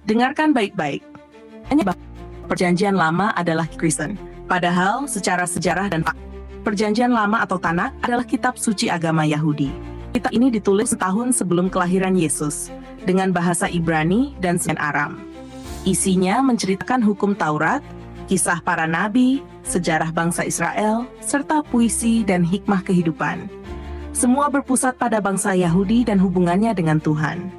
Dengarkan baik-baik. Hanya bahwa Perjanjian Lama adalah Kristen. Padahal secara sejarah dan fakta, Perjanjian Lama atau Tanakh adalah kitab suci agama Yahudi. Kitab ini ditulis setahun sebelum kelahiran Yesus dengan bahasa Ibrani dan Aram. Isinya menceritakan hukum Taurat, kisah para nabi, sejarah bangsa Israel, serta puisi dan hikmah kehidupan. Semua berpusat pada bangsa Yahudi dan hubungannya dengan Tuhan.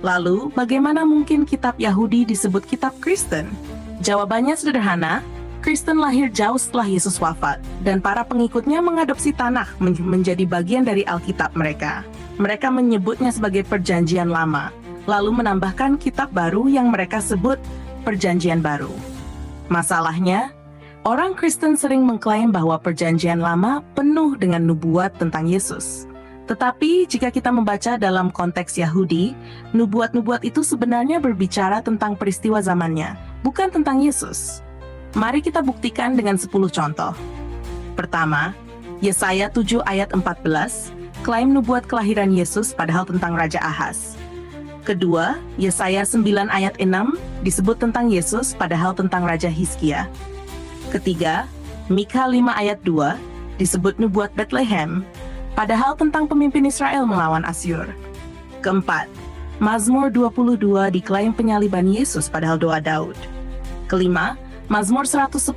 Lalu, bagaimana mungkin kitab Yahudi disebut kitab Kristen? Jawabannya sederhana, Kristen lahir jauh setelah Yesus wafat, dan para pengikutnya mengadopsi Tanakh menjadi bagian dari Alkitab mereka. Mereka menyebutnya sebagai Perjanjian Lama, lalu menambahkan kitab baru yang mereka sebut Perjanjian Baru. Masalahnya, orang Kristen sering mengklaim bahwa Perjanjian Lama penuh dengan nubuat tentang Yesus. Tetapi jika kita membaca dalam konteks Yahudi, nubuat-nubuat itu sebenarnya berbicara tentang peristiwa zamannya, bukan tentang Yesus. Mari kita buktikan dengan 10 contoh. Pertama, Yesaya 7 ayat 14, klaim nubuat kelahiran Yesus padahal tentang Raja Ahaz. Kedua, Yesaya 9 ayat 6, disebut tentang Yesus padahal tentang Raja Hizkia. Ketiga, Mikha 5 ayat 2, disebut nubuat Bethlehem, padahal tentang pemimpin Israel melawan Asyur. Keempat, Mazmur 22 diklaim penyaliban Yesus padahal doa Daud. Kelima, Mazmur 110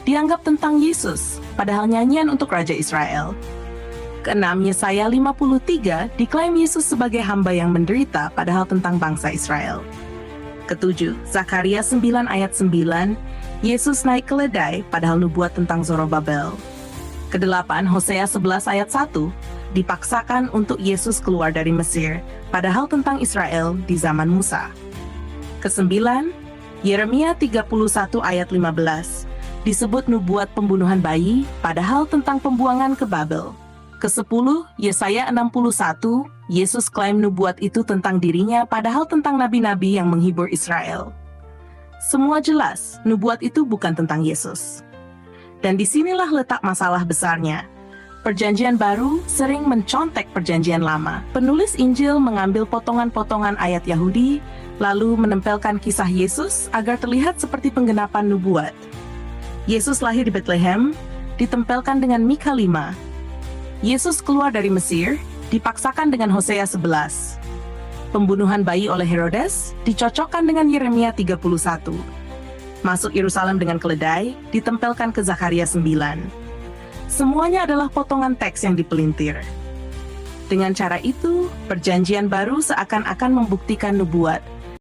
dianggap tentang Yesus, padahal nyanyian untuk Raja Israel. Keenam, Yesaya 53 diklaim Yesus sebagai hamba yang menderita, padahal tentang bangsa Israel. Ketujuh, Zakaria 9 ayat 9, Yesus naik keledai, padahal nubuat tentang Zorobabel. Kedelapan, Hosea 11 ayat 1, dipaksakan untuk Yesus keluar dari Mesir, padahal tentang Israel di zaman Musa. Kesembilan, Yeremia 31 ayat 15, disebut nubuat pembunuhan bayi, padahal tentang pembuangan ke Babel. Kesepuluh, Yesaya 61, Yesus klaim nubuat itu tentang dirinya, padahal tentang nabi-nabi yang menghibur Israel. Semua jelas, nubuat itu bukan tentang Yesus. Dan disinilah letak masalah besarnya. Perjanjian Baru sering mencontek Perjanjian Lama. Penulis Injil mengambil potongan-potongan ayat Yahudi, lalu menempelkan kisah Yesus agar terlihat seperti penggenapan nubuat. Yesus lahir di Bethlehem, ditempelkan dengan Mikha 5. Yesus keluar dari Mesir, dipaksakan dengan Hosea 11. Pembunuhan bayi oleh Herodes, dicocokkan dengan Yeremia 31. Masuk Yerusalem dengan keledai, ditempelkan ke Zakaria 9. Semuanya adalah potongan teks yang dipelintir. Dengan cara itu, Perjanjian Baru seakan-akan membuktikan nubuat,